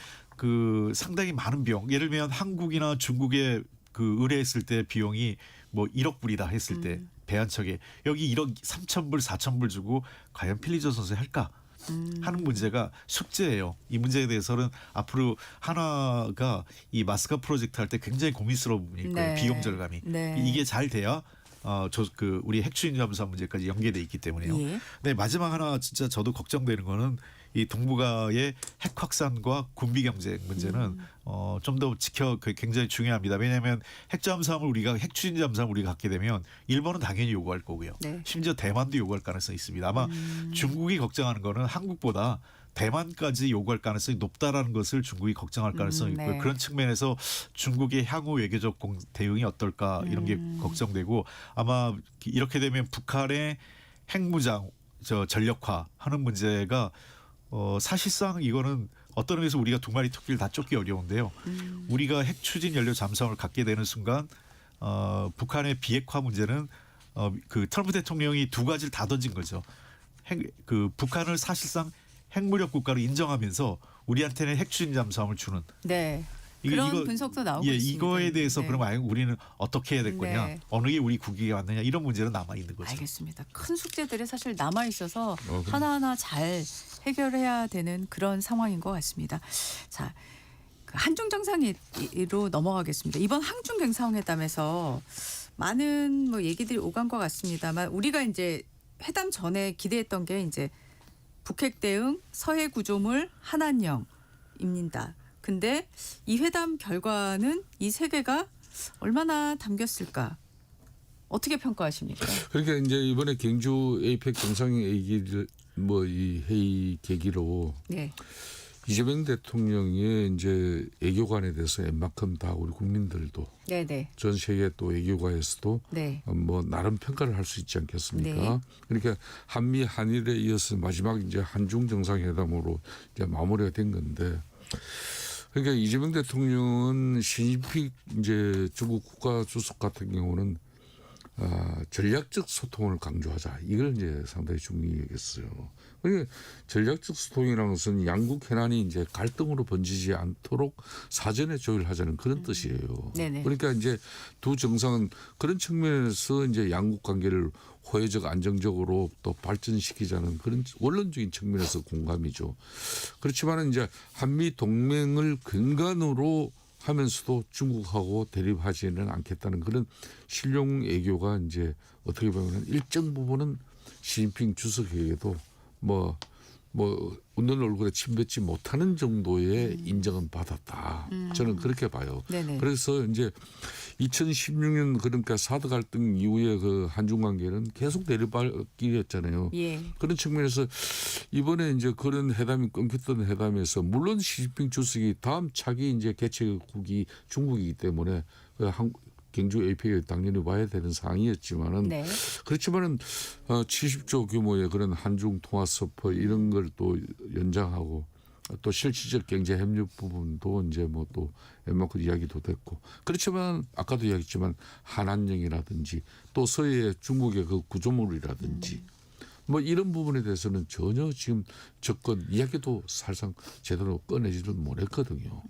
상당히 많은 비용, 예를 들면 한국이나 중국에 의뢰했을 때 비용이 뭐 1억 불이다 했을 때 배 한 척에 여기 1억 3,000불, 4,000불 주고 과연 필리조선소에 할까? 하는 문제가 숙제예요. 이 문제에 대해서는 앞으로 하나가 이 마스카 프로젝트 할 때 굉장히 고민스러운 부분일 거예요. 네. 비용 절감이. 네. 이게 잘 돼야 우리 핵추진 잠수함 문제까지 연계돼 있기 때문에요. 예. 네, 마지막 하나 진짜 저도 걱정되는 거는 이 동북아의 핵 확산과 군비 경쟁 문제는 좀 더 굉장히 중요합니다. 왜냐하면 핵 추진 잠수함을 우리가 갖게 되면 일본은 당연히 요구할 거고요. 네. 심지어 대만도 요구할 가능성이 있습니다. 아마 중국이 걱정하는 거는 한국보다 대만까지 요구할 가능성이 높다라는 것을 중국이 걱정할 가능성이 있고요. 네. 그런 측면에서 중국의 향후 외교적 대응이 어떨까 이런 게 걱정되고 아마 이렇게 되면 북한의 핵무장 전력화하는 문제가 사실상 이거는 어떤 의미에서 우리가 두 마리 토끼를 다 쫓기 어려운데요. 우리가 핵 추진 연료 잠수함을 갖게 되는 순간 북한의 비핵화 문제는 그 트럼프 대통령이 두 가지를 다 던진 거죠. 그 북한을 사실상 핵무력 국가로 인정하면서 우리한테는 핵 추진 잠수함을 주는. 네. 그런 분석도 나오고 있습니다. 이거에 대해서 네. 그럼 우리는 어떻게 해야 될 거냐, 네. 어느 게 우리 국익에 맞느냐 이런 문제는 남아 있는 거죠. 알겠습니다. 큰 숙제들이 사실 남아 있어서 그럼. 하나하나 잘 해결해야 되는 그런 상황인 것 같습니다. 자, 그 한중 정상회의로 넘어가겠습니다. 이번 한중 정상회담에서 많은 뭐 얘기들이 오간 것 같습니다만 우리가 이제 회담 전에 기대했던 게 이제 북핵 대응, 서해 구조물, 한안령입니다. 근데 이 회담 결과는 이 세 개가 얼마나 담겼을까? 어떻게 평가하십니까? 그러니까 이제 이번에 경주 에이펙 정상회의를 뭐 이 회의 계기로 네. 이재명 대통령의 이제 외교관에 대해서 웬만큼 다 우리 국민들도 네네. 전 세계 또 외교가에서도 네. 뭐 나름 평가를 할 수 있지 않겠습니까? 네. 그러니까 한미 한일에 이어서 마지막 이제 한중 정상회담으로 이제 마무리가 된 건데, 그러니까 이재명 대통령은 시진핑 이제 중국 국가 주석 같은 경우는 전략적 소통을 강조하자, 이걸 이제 상당히 중요히 여겼어요. 그러니까 전략적 소통이라는 것은 양국 현안이 이제 갈등으로 번지지 않도록 사전에 조율하자는 그런 뜻이에요. 네네. 그러니까 이제 두 정상은 그런 측면에서 이제 양국 관계를 호혜적 안정적으로 또 발전시키자는 그런 원론적인 측면에서 공감이죠. 그렇지만 이제 한미 동맹을 근간으로 하면서도 중국하고 대립하지는 않겠다는 그런 실용 외교가 이제 어떻게 보면 일정 부분은 시진핑 주석에게도 뭐 웃는 얼굴에 침 뱉지 못하는 정도의 인정은 받았다. 저는 그렇게 봐요. 네네. 그래서 이제 2016년 그러니까 사드 갈등 이후에 그 한중 관계는 계속 내리발길이었잖아요. 예. 그런 측면에서 이번에 이제 그런 회담이 끊겼던 회담에서 물론 시진핑 주석이 다음 차기 이제 개최국이 중국이기 때문에 그 경주 APEC에 당연히 와야 되는 사항이었지만은 네. 그렇지만은 70조 규모의 그런 한중 통화 서퍼 이런 걸 또 연장하고 또 실질적 경제 협력 부분도 이제 뭐 또 웬만큼 이야기도 됐고, 그렇지만 아까도 이야기했지만 한안령이라든지 또 서해 중국의 그 구조물이라든지 뭐 이런 부분에 대해서는 전혀 지금 접근 이야기도 사실상 제대로 꺼내지는 못했거든요.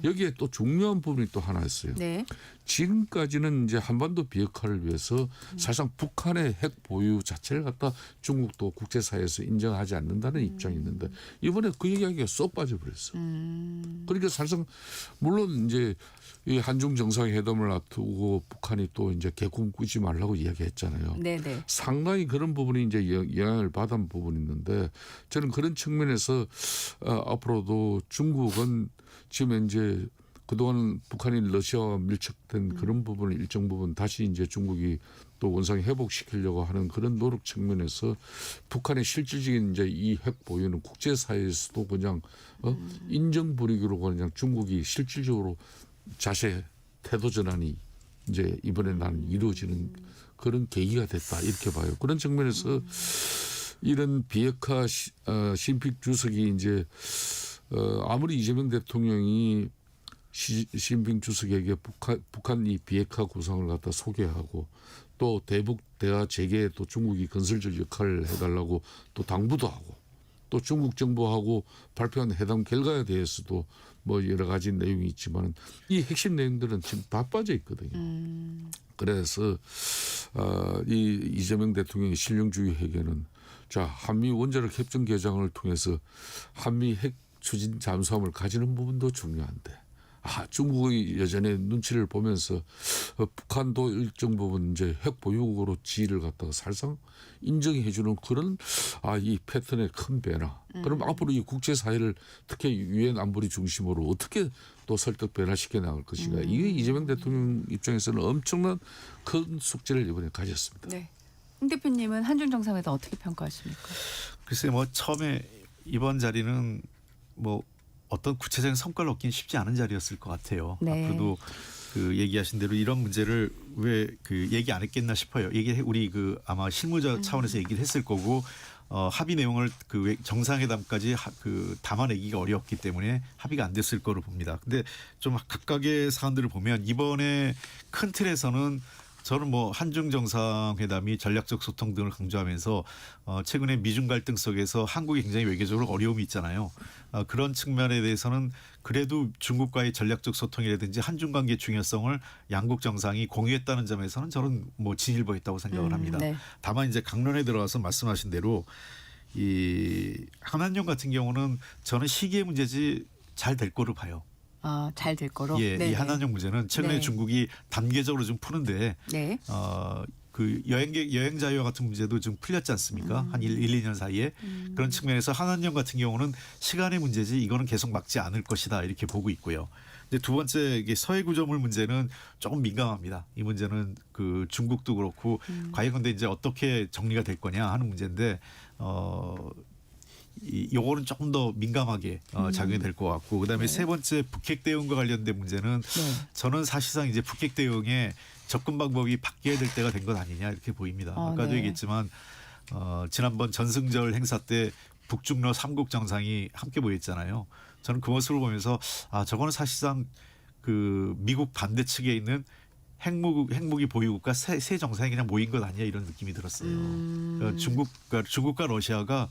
여기에 또 중요한 부분이 또 하나 있어요. 네. 지금까지는 이제 한반도 비핵화를 위해서 사실상 북한의 핵 보유 자체를 갖다 중국도 국제사회에서 인정하지 않는다는 입장이 있는데 이번에 그 이야기가 쏙 빠져버렸어. 그러니까 사실상 물론 이제 이 한중 정상회담을 앞두고 북한이 또 이제 개국 꾸지 말라고 이야기했잖아요. 네네. 상당히 그런 부분이 이제 영향을 받은 부분이 있는데 저는 그런 측면에서 앞으로도 중국은 지금 이제 그동안 북한이 러시아와 밀착된 그런 부분을 일정 부분 다시 이제 중국이 또 원상 회복시키려고 하는 그런 노력 측면에서 북한의 실질적인 이제 이 핵 보유는 국제사회에서도 그냥 인정 부리기로 그냥 중국이 실질적으로 자세 태도 전환이 이제 이번에 나는 이루어지는 그런 계기가 됐다 이렇게 봐요. 그런 측면에서 이런 비핵화 시진핑 주석이 이제 아무리 이재명 대통령이 시진핑 주석에게 북한 이 비핵화 구상을 갖다 소개하고 또 대북 대화 재개에 또 중국이 건설적 역할을 해달라고 또 당부도 하고 또 중국 정부하고 발표한 회담 결과에 대해서도 뭐 여러 가지 내용이 있지만 이 핵심 내용들은 지금 다 빠져 있거든요. 그래서 이 이재명 대통령의 실용주의 회계는 자 한미 원자력 협정 개정을 통해서 한미 핵 추진 잠수함을 가지는 부분도 중요한데 중국의 여전히 눈치를 보면서 북한도 일정 부분 이제 핵 보유국으로 지위를 갖다가 살상 인정해주는 그런 이 패턴의 큰 변화. 그럼 앞으로 이 국제사회를 특히 유엔 안보리 중심으로 어떻게 또 설득 변화시켜 나갈 것인가. 이게 이재명 대통령 입장에서는 엄청난 큰 숙제를 이번에 가졌습니다. 네. 홍 대표님은 한중 정상회담 어떻게 평가하십니까? 글쎄 뭐 처음에 이번 자리는 뭐 어떤 구체적인 성과를 얻긴 쉽지 않은 자리였을 것 같아요. 네. 앞으로도 그 얘기하신 대로 이런 문제를 왜 그 얘기 안 했겠나 싶어요. 우리 그 아마 실무자 차원에서 얘기를 했을 거고 합의 내용을 그 정상회담까지 그 담아내기가 어려웠기 때문에 합의가 안 됐을 거로 봅니다. 근데 좀 각각의 사안들을 보면 이번에 큰 틀에서는 저는 뭐 한중 정상회담이 전략적 소통 등을 강조하면서 최근에 미중 갈등 속에서 한국이 굉장히 외교적으로 어려움이 있잖아요. 그런 측면에 대해서는 그래도 중국과의 전략적 소통이라든지 한중 관계 중요성을 양국 정상이 공유했다는 점에서는 저는 뭐 진일보했다고 생각을 합니다. 네. 다만 이제 강론에 들어가서 말씀하신 대로 이 한한령 같은 경우는 저는 시기의 문제지 잘 될 거로 봐요. 잘 될 거로. 예, 네. 이 한한령 문제는 최근에 네. 중국이 단계적으로 좀 푸는데 네. 그 여행 자유와 같은 문제도 좀 풀렸지 않습니까? 한 1, 2년 사이에. 그런 측면에서 한한령 같은 경우는 시간의 문제지 이거는 계속 막지 않을 것이다 이렇게 보고 있고요. 이제 두 번째 이게 서해 구조물 문제는 조금 민감합니다. 이 문제는 그 중국도 그렇고 과연 근데 이제 어떻게 정리가 될 거냐 하는 문제인데 요거는 조금 더 민감하게 작용이 될 것 같고 그다음에 세 번째 북핵 대응과 관련된 문제는 네. 저는 사실상 이제 북핵 대응에 접근 방법이 바뀌어야 될 때가 된 것 아니냐 이렇게 보입니다. 아까도 네. 얘기했지만 지난번 전승절 행사 때 북중러 3국 정상이 함께 모였잖아요. 저는 그 모습을 보면서 저거는 사실상 그 미국 반대 측에 있는 핵무기 보유국가 세 정상이 그냥 모인 것 아니냐 이런 느낌이 들었어요. 그러니까 중국과 러시아가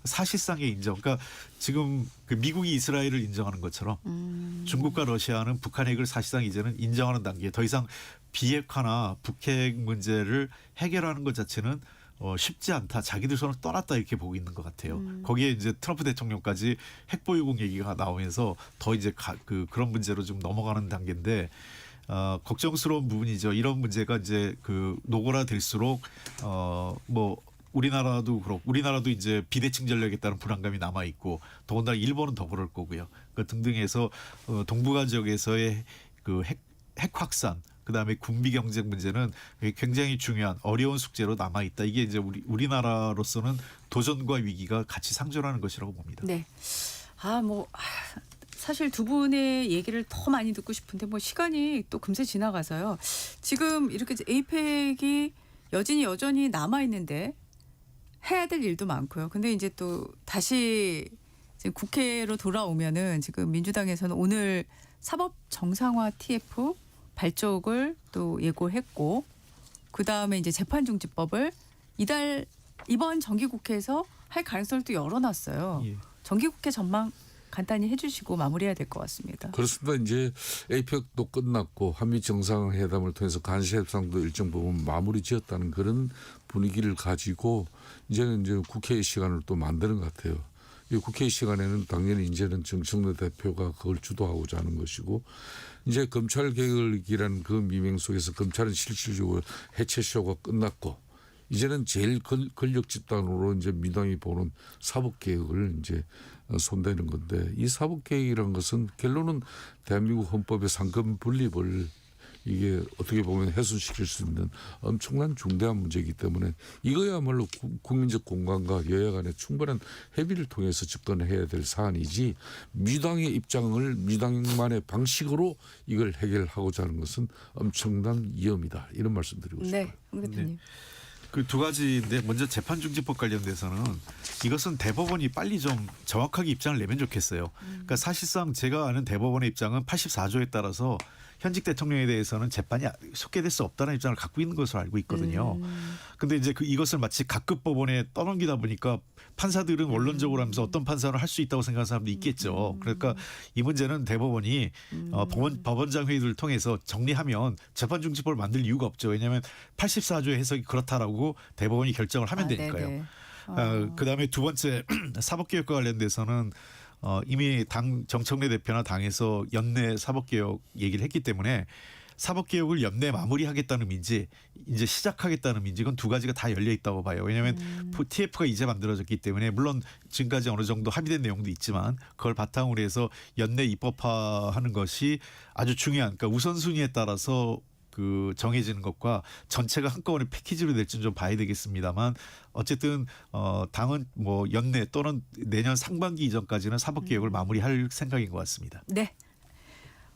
사실상의 인정. 그러니까 지금 그 미국이 이스라엘을 인정하는 것처럼 중국과 러시아는 북한 핵을 사실상 이제는 인정하는 단계. 더 이상 비핵화나 북핵 문제를 해결하는 것 자체는 쉽지 않다. 자기들 손을 떠났다 이렇게 보고 있는 것 같아요. 거기에 이제 트럼프 대통령까지 핵보유국 얘기가 나오면서 더 이제 그런 문제로 좀 넘어가는 단계인데 걱정스러운 부분이죠. 이런 문제가 이제 그 노골화될수록 뭐 우리나라도 그렇고 우리나라도 이제 비대칭 전략에 따른 불안감이 남아 있고 더군다나 일본은 더 그럴 거고요. 그 등등해서 동북아 지역에서의 그 핵 확산 그다음에 군비 경쟁 문제는 굉장히 중요한 어려운 숙제로 남아 있다. 이게 이제 우리나라로서는 도전과 위기가 같이 상존하는 것이라고 봅니다. 네. 사실 두 분의 얘기를 더 많이 듣고 싶은데 뭐 시간이 또 금세 지나가서요. 지금 이렇게 에이펙이 여전히 남아 있는데 해야 될 일도 많고요. 근데 이제 또 다시 이제 국회로 돌아오면은 지금 민주당에서는 오늘 사법 정상화 TF 발족을 또 예고했고 그 다음에 이제 재판중지법을 이번 정기국회에서 할 가능성을 또 열어놨어요. 예. 정기국회 전망 간단히 해주시고 마무리해야 될 것 같습니다. 그렇습니다. 이제 에이펙도 끝났고 한미 정상회담을 통해서 간시 협상도 일정 부분 마무리 지었다는 그런 분위기를 가지고 이제는 이제 국회의 시간을 또 만드는 것 같아요. 이 국회 시간에는 당연히 이제는 정청래 대표가 그걸 주도하고자 하는 것이고 이제 검찰 개혁이라는 그 미명 속에서 검찰은 실질적으로 해체쇼가 끝났고 이제는 제일 권력 집단으로 이제 민당이 보는 사법 개혁을 이제 손대는 건데 이 사법 개혁이라는 것은 결론은 대한민국 헌법의 상권 분립을 이게 어떻게 보면 훼손시킬 수 있는 엄청난 중대한 문제이기 때문에 이거야말로 국민적 공감과 여야 간의 충분한 협의를 통해서 접근해야 될 사안이지 민주당의 입장을 민주당만의 방식으로 이걸 해결하고자 하는 것은 엄청난 위험이다. 이런 말씀드리고 싶어요. 네, 홍 대표님. 그 두 가지인데 먼저 재판중지법 관련돼서는 이것은 대법원이 빨리 좀 정확하게 입장을 내면 좋겠어요. 그러니까 사실상 제가 아는 대법원의 입장은 84조에 따라서 현직 대통령에 대해서는 재판이 속개될 수 없다는 입장을 갖고 있는 것으로 알고 있거든요. 근데 이제 이것을 마치 각급 법원에 떠넘기다 보니까 판사들은 원론적으로 하면서 어떤 판사는 할 수 있다고 생각하는 사람도 있겠죠. 그러니까 이 문제는 대법원이 법원장 회의를 통해서 정리하면 재판중지법을 만들 이유가 없죠. 왜냐하면 84조의 해석이 그렇다라고 대법원이 결정을 하면 되니까요. 네네. 그다음에 두 번째 사법개혁과 관련돼서는 이미 당 정청래 대표나 당에서 연내 사법개혁 얘기를 했기 때문에 사법개혁을 연내 마무리하겠다는 민지 이제 시작하겠다는 민지 이건 두 가지가 다 열려 있다고 봐요. 왜냐하면 TF가 이제 만들어졌기 때문에 물론 지금까지 어느 정도 합의된 내용도 있지만 그걸 바탕으로 해서 연내 입법화하는 것이 아주 중요한 그러니까 우선순위에 따라서 그 정해지는 것과 전체가 한꺼번에 패키지로 될지는 좀 봐야 되겠습니다만 어쨌든 당은 뭐 연내 또는 내년 상반기 이전까지는 사법개혁을 마무리할 생각인 것 같습니다. 네.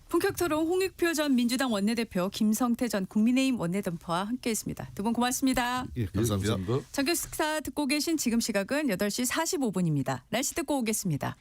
본격 토론 홍익표 전 민주당 원내대표, 김성태 전 국민의힘 원내대표와 함께했습니다. 두 분 고맙습니다. 예, 감사합니다. 감사합니다. 정규 식사 듣고 계신 지금 시각은 8시 45분입니다. 날씨 듣고 오겠습니다.